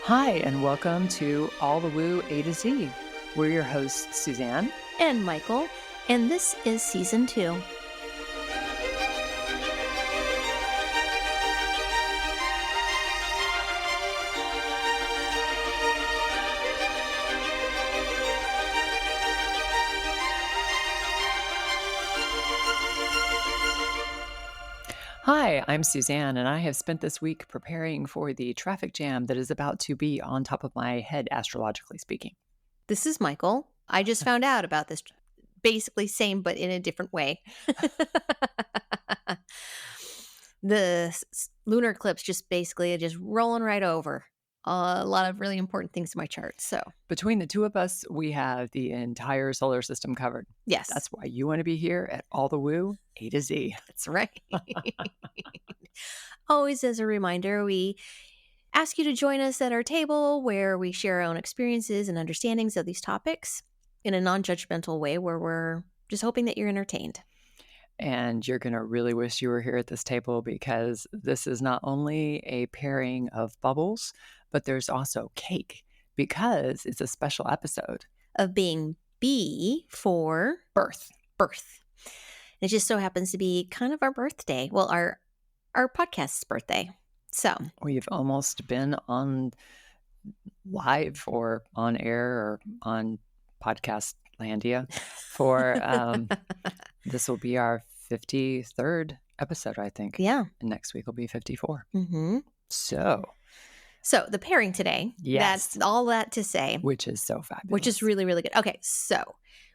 Hi, and welcome to All the Woo A to Z. We're your hosts, Suzanne and Mychal, and this is Season 2. Hi, I'm Suzanne, and I have spent this week preparing for the traffic jam that is about to be on top of my head, astrologically speaking. This is Mychal. I just found out about this. Basically same, but in a different way. The lunar eclipse just rolling right over a lot of really important things in my chart. So Between the two of us, we have the entire solar system covered. yes, That's why you want to be here at All the Woo A to Z. that's right. Always as a reminder, we ask you to join us at our table where we share our own experiences and understandings of these topics in a non-judgmental way where we're just hoping that you're entertained. And you're going to really wish you were here at this table because this is not only a pairing of bubbles, but there's also cake because it's a special episode Of being B for birth. It just so happens to be kind of our birthday. Well, our podcast's birthday. So We've almost been on live or on air or on podcast Landia for this will be our 53rd episode, I think. yeah. And next week will be 54. Mm-hmm. So The pairing today. Yes. That's all that to say. Which is so fabulous. Which is really, really good. Okay, so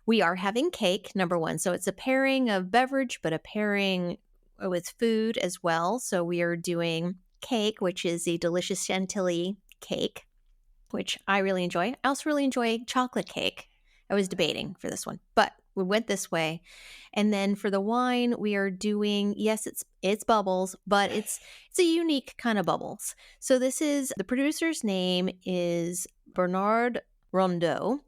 we are having cake, number one. So it's a pairing of beverage, but a pairing with food as well. So we are doing cake, which is a delicious chantilly cake, which I really enjoy. I also really enjoy chocolate cake. I was debating for this one, but we went this way. And then for the wine, we are doing, yes, it's bubbles, but it's a unique kind of bubbles. So this is, the producer's name is Bernard Rondeau,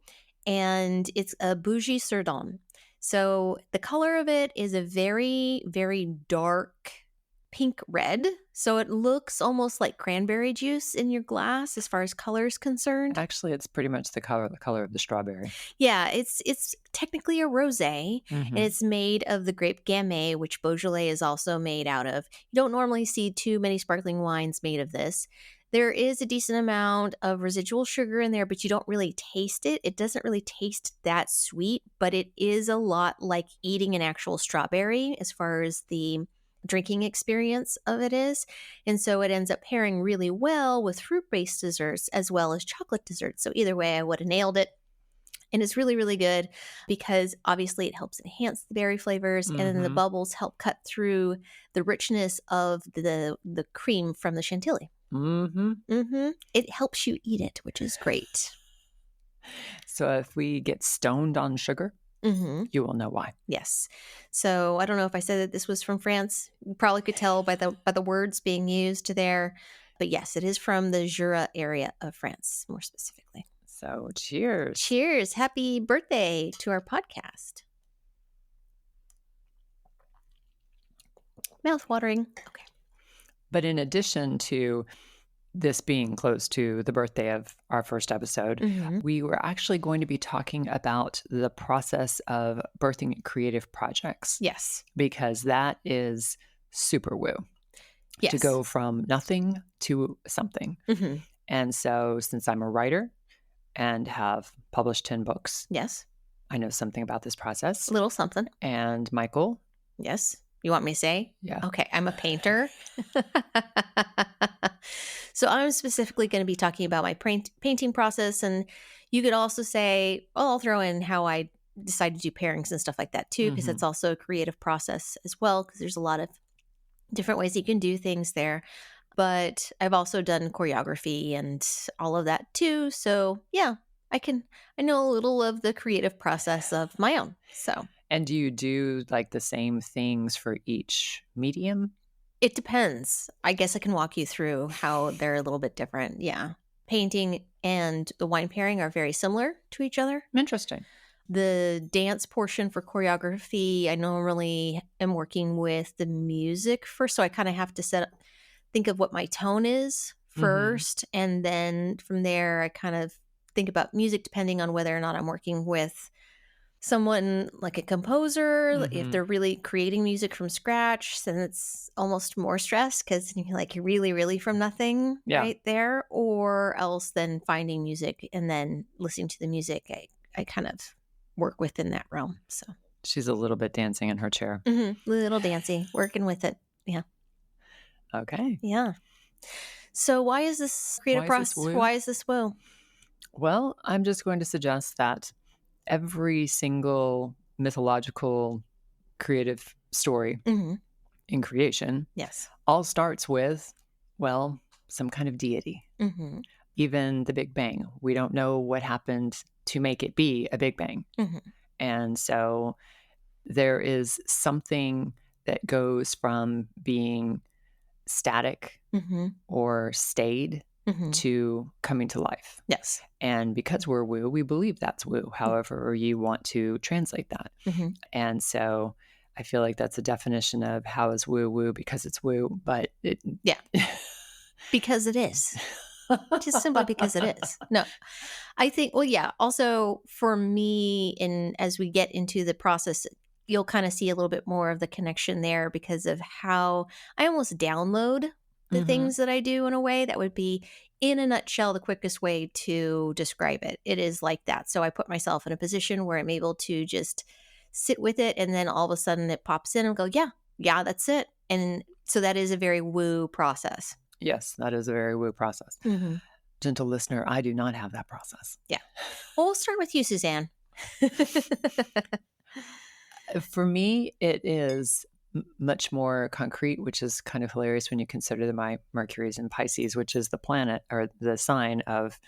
and it's a Bougey Cerdon. So the color of it is a very, very dark pink red. So it looks almost like cranberry juice in your glass as far as color is concerned. Actually, it's pretty much the color of the strawberry. Yeah, it's technically a rosé, and it's made of the grape Gamay, which Beaujolais is also made out of. You don't normally see too many sparkling wines made of this. There is a decent amount of residual sugar in there, but you don't really taste it. It doesn't really taste that sweet, but it is a lot like eating an actual strawberry as far as the drinking experience of it is. And so it ends up pairing really well with fruit-based desserts as well as chocolate desserts. So either way, I would have nailed it. And it's really, really good because obviously it helps enhance the berry flavors, and then the bubbles help cut through the richness of the cream from the chantilly. It helps you eat it, which is great. So if we get stoned on sugar, you will know why. Yes. So I don't know if I said that this was from France. You probably could tell by the words being used there. But yes, it is from the Jura area of France, more specifically. So cheers. Cheers. Happy birthday to our podcast. Mouth-watering. Okay. But in addition to this being close to the birthday of our first episode, we were actually going to be talking about the process of birthing creative projects. Yes. Because that is super woo. Yes. To go from nothing to something. And so since I'm a writer and have published 10 books, yes, I know something about this process. A little something. And Mychal? Yes. You want me to say? Yeah. Okay. I'm a painter. So I'm specifically going to be talking about my painting process. And you could also say, I'll throw in how I decide to do pairings and stuff like that too, because it's also a creative process as well, because there's a lot of different ways you can do things there. But I've also done choreography and all of that too. So yeah, I know a little of the creative process of my own. So. And do you do like the same things for each medium? It depends. I guess I can walk you through how they're a little bit different. Yeah. Painting and the wine pairing are very similar to each other. Interesting. The dance portion for choreography, I normally am working with the music first. So I kind of have to think of what my tone is first. And then from there, I kind of think about music depending on whether or not I'm working with someone like a composer. If they're really creating music from scratch, then it's almost more stress because you're like really, really from nothing right there. Or else then finding music and then listening to the music, I kind of work within that realm. So She's a little bit dancing in her chair. Little dancey, working with it. Yeah. Okay. Yeah. So why is this creative process? Why is this woo? Well, I'm just going to suggest that every single mythological creative story in creation all starts with, well, some kind of deity. Even the Big Bang. We don't know what happened to make it be a Big Bang. And so there is something that goes from being static or stayed to coming to life. Yes. And because we're woo, we believe that's woo, however you want to translate that. And so I feel like that's a definition of how is woo woo because it's woo, but because it is. Just simply because it is. No, I think, well, yeah. Also for me, as we get into the process, you'll kind of see a little bit more of the connection there because of how I almost download the things that I do in a way that would be, in a nutshell, the quickest way to describe it. It is like that. So I put myself in a position where I'm able to just sit with it. And then all of a sudden it pops in and go, yeah, that's it. And so that is a very woo process. Yes, that is a very woo process. Gentle listener, I do not have that process. Yeah. Well, we'll start with you, Suzanne. For me, it is much more concrete, which is kind of hilarious when you consider that my Mercury is in Pisces, which is the planet or the sign of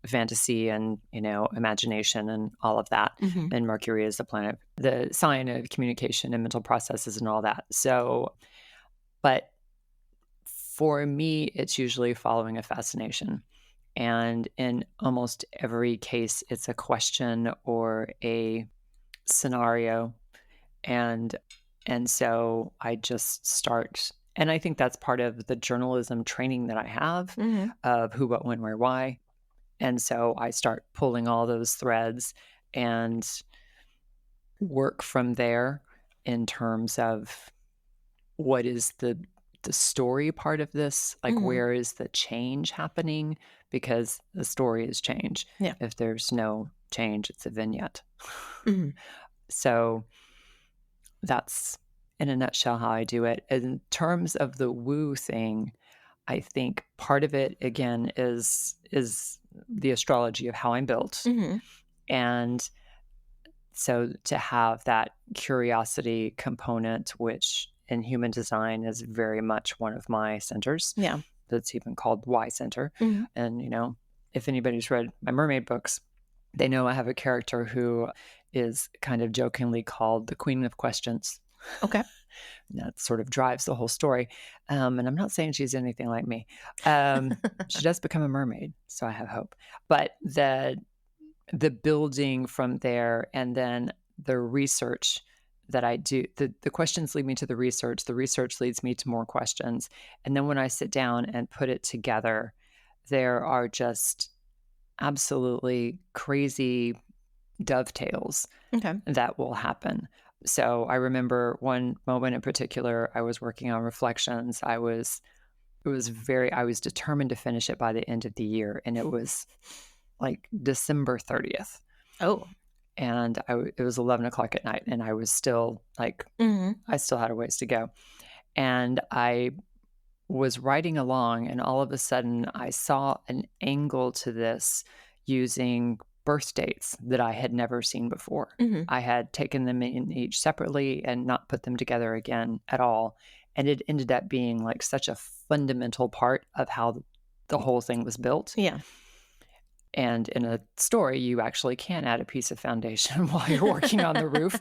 fantasy and, imagination and all of that. And Mercury is the planet, the sign of communication and mental processes and all that. So, but for me, it's usually following a fascination. And in almost every case, it's a question or a scenario. And so I just start, and I think that's part of the journalism training that I have of who, what, when, where, why. And so I start pulling all those threads and work from there in terms of what is the story part of this, like where is the change happening, because the story is change. If there's no change, it's a vignette. So that's in a nutshell how I do it. In terms of the woo thing, I think part of it again is the astrology of how I'm built. And so to have that curiosity component, which in human design is very much one of my centers. That's even called Y center. And, if anybody's read my mermaid books, they know I have a character who is kind of jokingly called the Queen of Questions. Okay. That sort of drives the whole story. And I'm not saying she's anything like me. She does become a mermaid, so I have hope. But the building from there, and then the research that I do, the questions lead me to the research leads me to more questions. And then when I sit down and put it together, there are just absolutely crazy dovetails that will happen. So I remember one moment in particular, I was working on reflections. I was determined to finish it by the end of the year. And it was like December 30th. Oh. And it was 11 o'clock at night, and I was still like, I still had a ways to go. And I was writing along, and all of a sudden I saw an angle to this using birth dates that I had never seen before. I had taken them in each separately and not put them together again at all. And it ended up being like such a fundamental part of how the whole thing was built. And in a story, you actually can add a piece of foundation while you're working on the roof.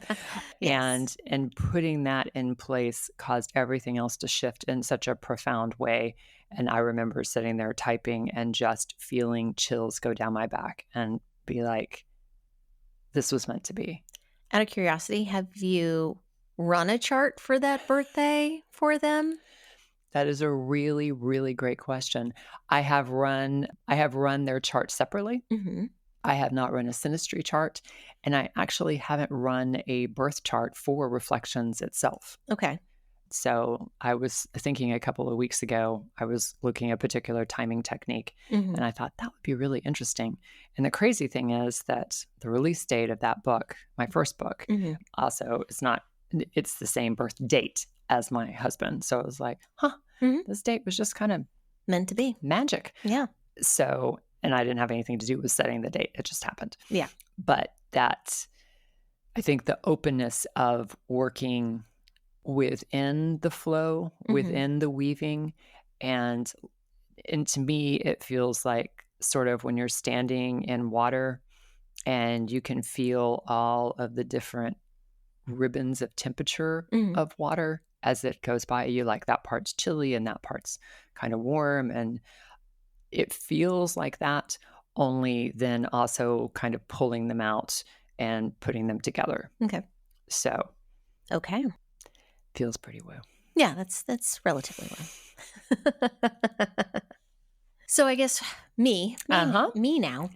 And putting that in place caused everything else to shift in such a profound way. And I remember sitting there typing and just feeling chills go down my back and be like, this was meant to be. Out of curiosity, have you run a chart for that birthday for them? That is a really, really great question. I have run their chart separately. Hmm. I have not run a synastry chart, and I actually haven't run a birth chart for reflections itself. Okay. So I was thinking a couple of weeks ago, I was looking at a particular timing technique, Hmm. and I thought that would be really interesting. And the crazy thing is that the release date of that book, my first book, Hmm. also is not, it's the same birth date as my husband. So it was like, huh, Hmm. this date was just kind of Meant to be. magic. Yeah. So, and I didn't have anything to do with setting the date. It just happened. Yeah. But that, I think the openness of working within the flow, Hmm. within the weaving, and and to me, it feels like sort of when you're standing in water and you can feel all of the different ribbons of temperature Hmm. of water as it goes by you, like that part's chilly and that part's kind of warm. And it feels like that, only then also kind of pulling them out and putting them together. Okay. So Okay. feels pretty woo. Yeah, that's relatively well. So I guess Uh-huh. me now.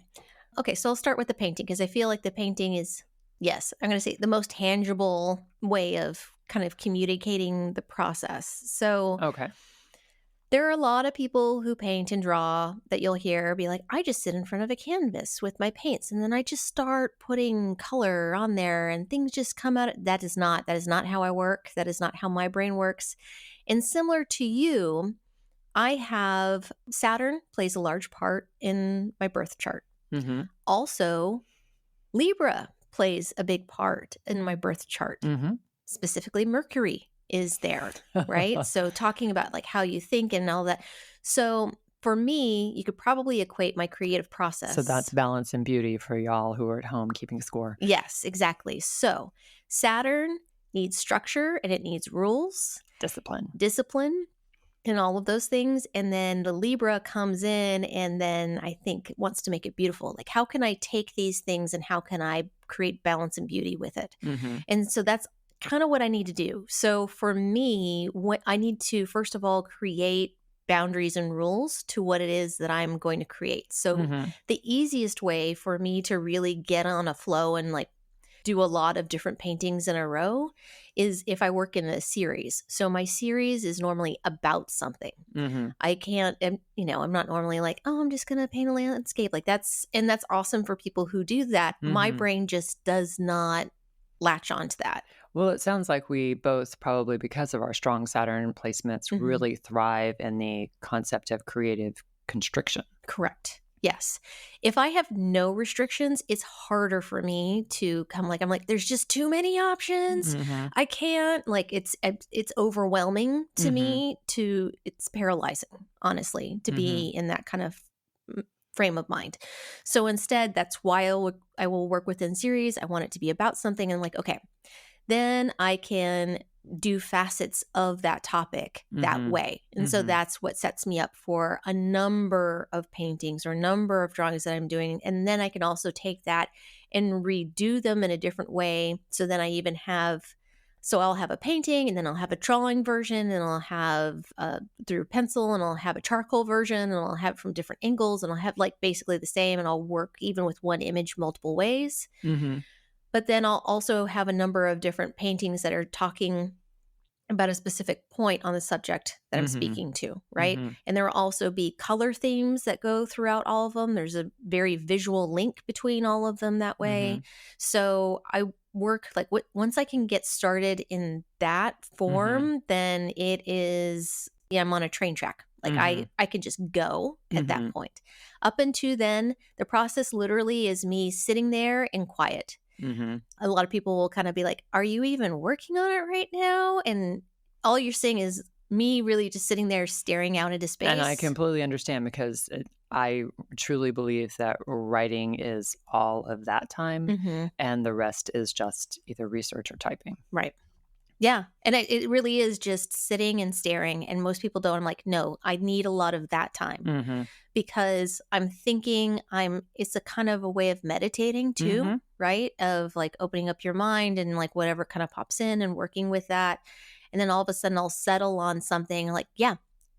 Okay, so I'll start with the painting because I feel like the painting is, yes, I'm going to say the most tangible way of kind of communicating the process. So Okay. there are a lot of people who paint and draw that you'll hear be like, I just sit in front of a canvas with my paints and then I just start putting color on there and things just come out. That is not how I work. That is not how my brain works. And similar to you, I have Saturn plays a large part in my birth chart. Mm-hmm. Also, Libra plays a big part in my birth chart. Mm-hmm. Specifically, Mercury is there, right? So talking about like how you think and all that. So for me, you could probably equate my creative process. So that's balance and beauty for y'all who are at home keeping score. Yes, exactly. So Saturn needs structure and it needs rules, discipline, and all of those things. And then the Libra comes in and then I think wants to make it beautiful. Like, how can I take these things and how can I create balance and beauty with it? Mm-hmm. And so that's kind of what I need to do. So for me, what I need to, first of all, create boundaries and rules to what it is that I'm going to create. So Mm-hmm. the easiest way for me to really get on a flow and like do a lot of different paintings in a row is if I work in a series. So my series is normally about something. Mm-hmm. I can't, I'm not normally like, oh, I'm just going to paint a landscape. Like that's awesome for people who do that. My Mm-hmm. brain just does not latch onto that. Well, it sounds like we both, probably because of our strong Saturn placements, Mhm. really thrive in the concept of creative constriction. Correct. Yes. If I have no restrictions, it's harder for me to come I'm like, there's just too many options. Mm-hmm. I can't, like, it's overwhelming to Mm-hmm. me it's paralyzing, honestly, to be in that kind of frame of mind. So instead, that's why I will work within series. I want it to be about something. And like, okay, then I can do facets of that topic that Mm-hmm. way. And so Mm-hmm. that's what sets me up for a number of paintings or a number of drawings that I'm doing. And then I can also take that and redo them in a different way. So then I even I'll have a painting and then I'll have a drawing version and I'll have through pencil and I'll have a charcoal version and I'll have it from different angles and I'll have like basically the same and I'll work even with one image multiple ways. Mm-hmm. But then I'll also have a number of different paintings that are talking about a specific point on the subject that I'm Mm-hmm. speaking to, right? Mm-hmm. And there will also be color themes that go throughout all of them. There's a very visual link between all of them that way. Mm-hmm. So I work like once I can get started in that form, then it is, I'm on a train track. Like I can just go at that point. Up until then, the process literally is me sitting there in quiet. Mm-hmm. A lot of people will kind of be like, are you even working on it right now? And all you're seeing is me really just sitting there staring out into space. And I completely understand because I truly believe that writing is all of that time and the rest is just either research or typing. Right. Yeah. And it really is just sitting and staring. And most people don't. I'm like, no, I need a lot of that time because I'm thinking it's a kind of a way of meditating too, right? Of like opening up your mind and like whatever kind of pops in and working with that. And then all of a sudden I'll settle on something like, yeah,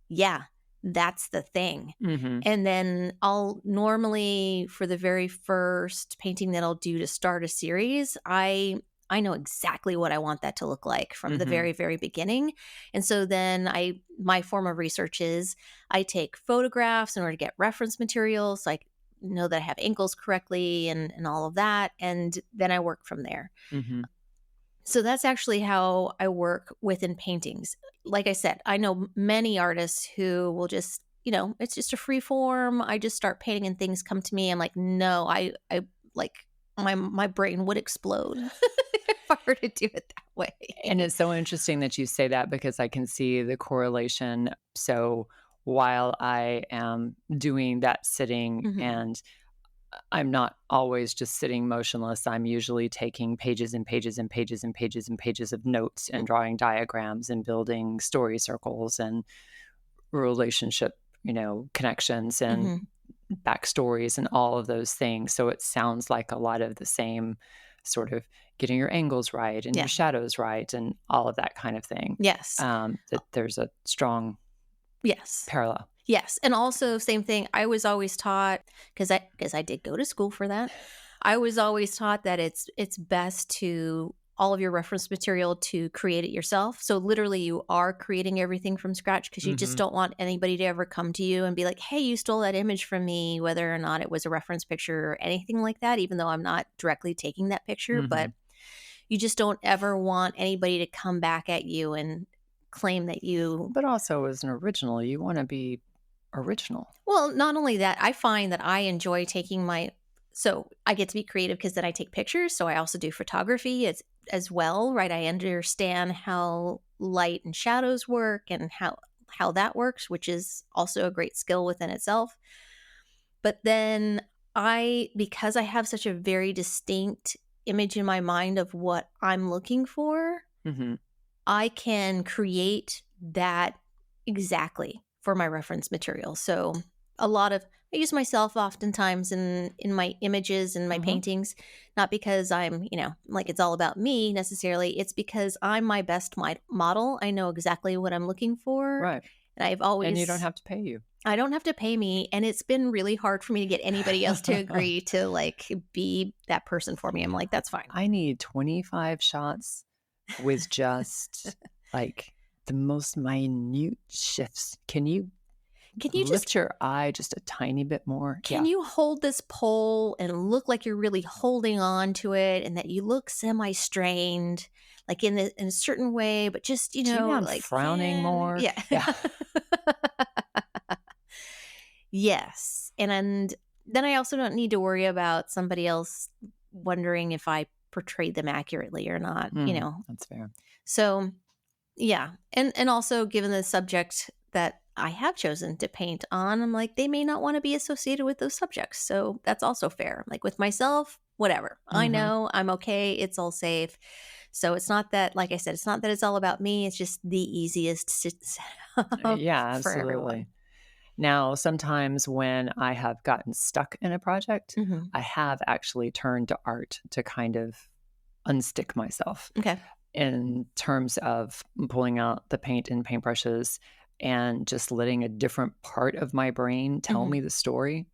yeah, that's the thing. Mm-hmm. And then I'll normally, for the very first painting that I'll do to start a series, I know exactly what I want that to look like from the Mm-hmm. very, very beginning. And so then my form of research is I take photographs in order to get reference materials, so I know that I have angles correctly and all of that. And then I work from there. Mm-hmm. So that's actually how I work within paintings. Like I said, I know many artists who will just, it's just a free form. I just start painting and things come to me. I'm like, no, I like my brain would explode if I were to do it that way. And it's so interesting that you say that because I can see the correlation. So while I am doing that sitting Hmm. and I'm not always just sitting motionless, I'm usually taking pages and pages and pages and pages and pages of notes and drawing diagrams and building story circles and relationship, connections and Hmm. backstories and all of those things. So it sounds like a lot of the same sort of getting your angles right and your Yeah. shadows right and all of that kind of thing. Yes. That there's a strong Yes. parallel. Yes, and also same thing, I was always taught, because I did go to school for that. I was always taught that it's best to all of your reference material to create it yourself. So literally you are creating everything from scratch because you just Hmm. don't want anybody to ever come to you and be like, "Hey, you stole that image from me," whether or not it was a reference picture or anything like that, even though I'm not directly taking that picture, Hmm. but you just don't ever want anybody to come back at you and claim that you. But also as an original, you want to be original. Well, not only that, I find that I enjoy taking so I get to be creative because then I take pictures. So I also do photography as well, right? I understand how light and shadows work and how that works, which is also a great skill within itself. But then because I have such a very distinct image in my mind of what I'm looking for, Hmm. I can create that exactly for my reference material. So I use myself oftentimes in my images and my Hmm. paintings, not because I'm, like it's all about me necessarily. It's because I'm my best model. I know exactly what I'm looking for. Right. And And you don't have to pay you. I don't have to pay me. And it's been really hard for me to get anybody else to agree to like be that person for me. I'm like, that's fine. I need 25 shots with just like the most minute shifts. Can you Can you just lift your eye just a tiny bit more? Can Yeah. you hold this pole and look like you're really holding on to it and that you look semi-strained, like in a certain way, but just, Do you mind like, frowning more? yeah. Yeah. Yes. And then I also don't need to worry about somebody else wondering if I portrayed them accurately or not. That's fair. So, yeah. And also given the subject that I have chosen to paint on, I'm like, they may not want to be associated with those subjects. So that's also fair. Like with myself, whatever. I Hmm. know I'm okay. It's all safe. So it's not that, like I said, it's not that it's all about me. It's just the easiest setup Yeah, for everyone. absolutely. Now, sometimes when I have gotten stuck in a project, Hmm. I have actually turned to art to kind of unstick myself Okay. in terms of pulling out the paint and paintbrushes and just letting a different part of my brain tell Hmm. me the story.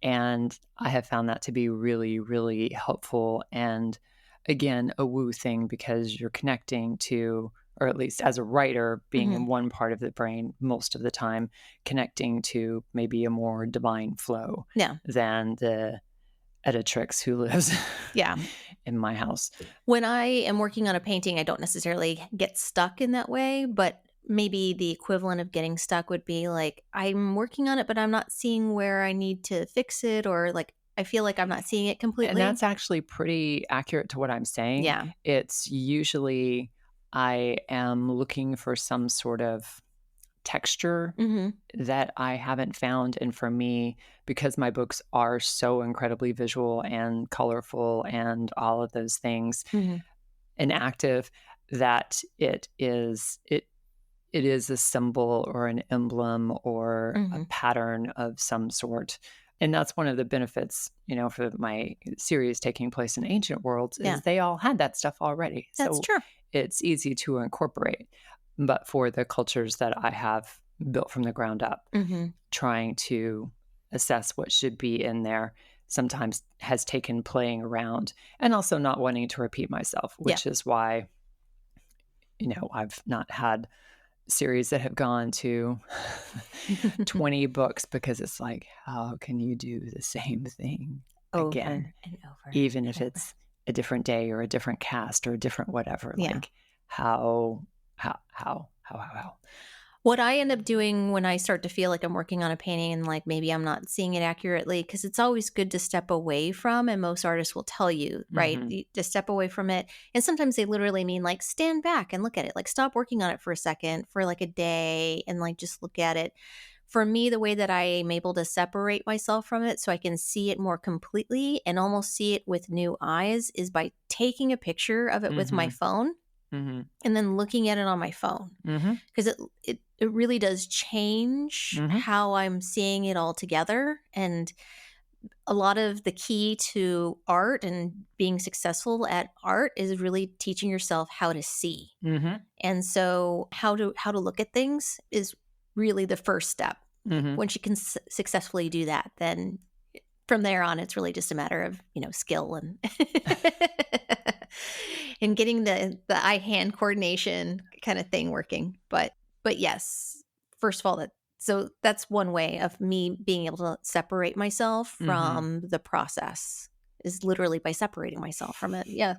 And I have found that to be really, really helpful. And again, a woo thing because you're connecting to, or at least as a writer, being Hmm. in one part of the brain most of the time, connecting to maybe a more divine flow Yeah. than the editrix who lives Yeah. in my house. When I am working on a painting, I don't necessarily get stuck in that way, but maybe the equivalent of getting stuck would be like, I'm working on it, but I'm not seeing where I need to fix it, or like, I feel like I'm not seeing it And completely. that's actually pretty accurate to what I'm saying. Yeah. It's usually I am looking for some sort of texture Hmm. that I haven't found. And for me, because my books are so incredibly visual and colorful and all of those things Hmm. and active, that it is a symbol or an emblem or a Hmm. pattern of some sort. And that's one of the benefits, for my series taking place in ancient worlds Yeah. is they all had that stuff already. That's So true. it's easy to incorporate. But for the cultures that I have built from the ground up, trying to assess what should be in there sometimes has taken playing around and also not wanting to repeat myself, Yeah. which is why, I've not had series that have gone to 20 books because it's like, how can you do the same thing again, Over and over. even and if over. it's a different day or a different cast or a different whatever? Yeah. Like, how? What I end up doing when I start to feel like I'm working on a painting and like maybe I'm not seeing it accurately, because it's always good to step away from, and most artists will tell you, right, to step away from it. And sometimes they literally mean like stand back and look at it, like stop working on it for a second, for like a day, and like just look at it. For me, the way that I am able to separate myself from it so I can see it more completely and almost see it with new eyes is by taking a picture of it with my phone and then looking at it on my phone, because it really does change how I'm seeing it all together. And a lot of the key to art and being successful at art is really teaching yourself how to see. And so how to look at things is really the first step. Once you can successfully do that, then from there on, it's really just a matter of, skill and and getting the eye-hand coordination kind of thing working. But yes, first of all, so that's one way of me being able to separate myself from the process, is literally by separating myself from it. Yeah.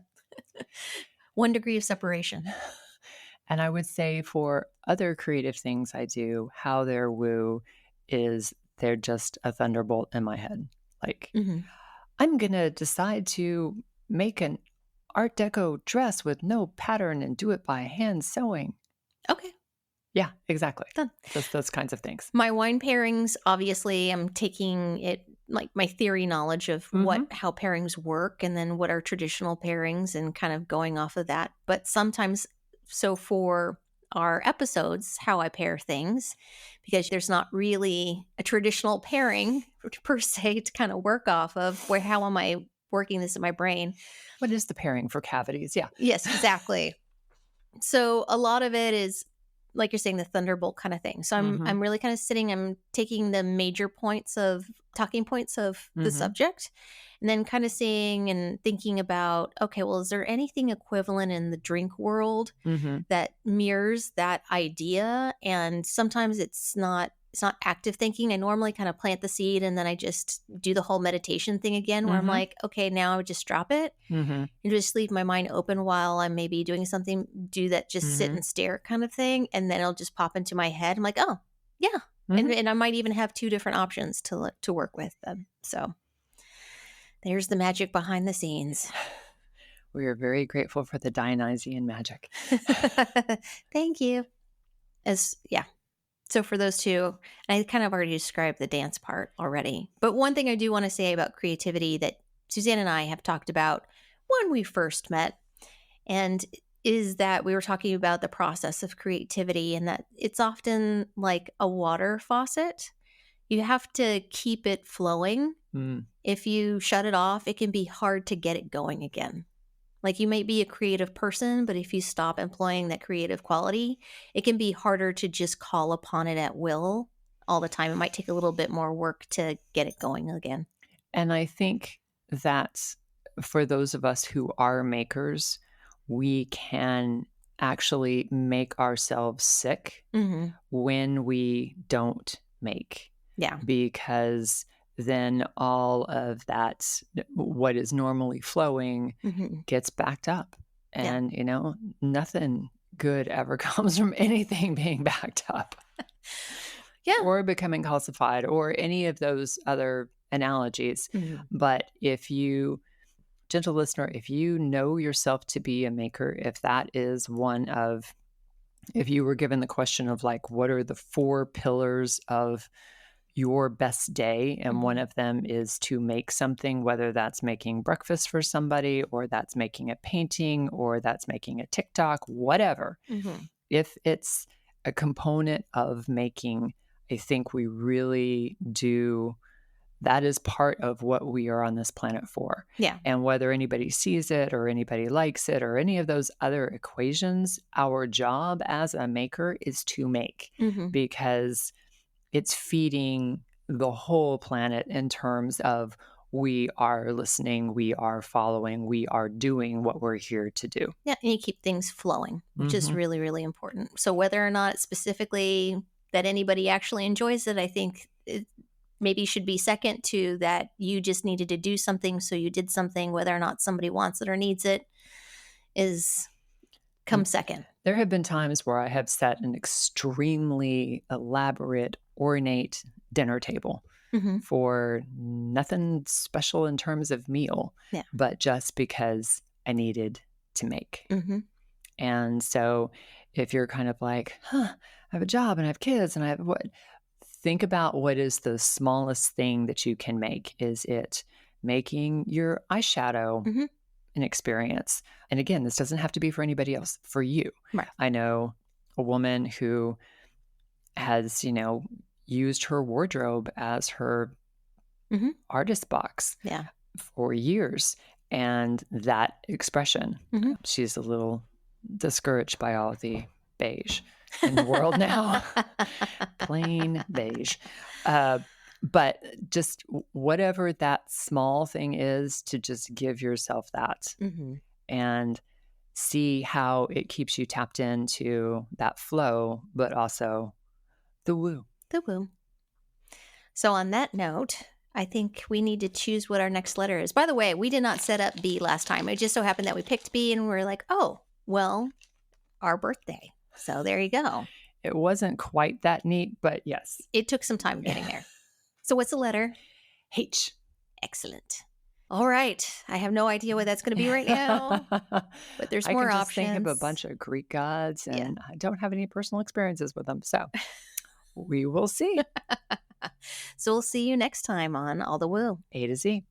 1 degree of separation. And I would say for other creative things I do, how they're woo is they're just a thunderbolt in my head. Like, I'm going to decide to make an Art Deco dress with no pattern and do it by hand sewing. Okay. Yeah, exactly. Done. Those kinds of things. My wine pairings, obviously, I'm taking it like my theory knowledge of how pairings work and then what are traditional pairings and kind of going off of that. But sometimes, so for our episodes, how I pair things, because there's not really a traditional pairing per se to kind of work off of, how am I working this in my brain? What is the pairing for cavities? Yeah. Yes, exactly. So a lot of it is, like you're saying, the thunderbolt kind of thing. So I'm really kind of I'm taking the major talking points of the subject, and then kind of seeing and thinking about, okay, well, is there anything equivalent in the drink world that mirrors that idea? And sometimes it's not active thinking. I normally kind of plant the seed and then I just do the whole meditation thing again, where I'm like, okay, now I would just drop it and just leave my mind open while I'm maybe doing something, do that, just sit and stare kind of thing. And then it'll just pop into my head. I'm like, oh, yeah. And I might even have 2 different options to work with them. So there's the magic behind the scenes. We are very grateful for the Dionysian magic. Thank you. So for those 2, and I kind of already described the dance part already. But one thing I do want to say about creativity that Suzanne and I have talked about when we first met, and is that we were talking about the process of creativity and that it's often like a water faucet. You have to keep it flowing. If you shut it off, it can be hard to get it going again. Like, you might be a creative person, but if you stop employing that creative quality, it can be harder to just call upon it at will all the time. It might take a little bit more work to get it going again. And I think that for those of us who are makers, we can actually make ourselves sick when we don't make. Yeah. Because then all of that, what is normally flowing, gets backed up. And, nothing good ever comes from anything being backed up. Yeah. Or becoming calcified or any of those other analogies. But if you, gentle listener, if you know yourself to be a maker, if that is if you were given the question of like, what are the 4 pillars of your best day, and one of them is to make something, whether that's making breakfast for somebody or that's making a painting or that's making a TikTok, whatever. If it's a component of making, I think we really do That is part of what we are on this planet for. Yeah. And whether anybody sees it or anybody likes it or any of those other equations, our job as a maker is to make, Mm-hmm. because it's feeding the whole planet in terms of we are listening, we are following, we are doing what we're here to do. Yeah. And you keep things flowing, which is Mhm. really, really important. So whether or not specifically that anybody actually enjoys it, I think it maybe should be second to that you just needed to do something. So you did something, whether or not somebody wants it or needs it is come second. There have been times where I have set an extremely elaborate, ornate dinner table Mm-hmm. for nothing special in terms of meal, Yeah. but just because I needed to make. Mm-hmm. And so if you're kind of like, I have a job and I have kids and I have what, think about what is the smallest thing that you can make. Is it making your eyeshadow Mm-hmm. an experience? And again, this doesn't have to be for anybody else, for you. Right. I know a woman who has, used her wardrobe as her Mm-hmm. artist box Yeah. for years. And that expression, Mm-hmm. she's a little discouraged by all the beige in the world now. Plain beige. But just whatever that small thing is, to just give yourself that Mm-hmm. and see how it keeps you tapped into that flow, but also the woo. The woo. So on that note, I think we need to choose what our next letter is. By the way, we did not set up B last time. It just so happened that we picked B and we were like, oh, well, our birthday. So there you go. It wasn't quite that neat, but yes. It took some time getting there. So what's the letter? H. Excellent. All right. I have no idea what that's going to be right now, but there's more I can just options. think of a bunch of Greek gods, Yeah. and I don't have any personal experiences with them. So we will see. So we'll see you next time on All the Woo. A to Z.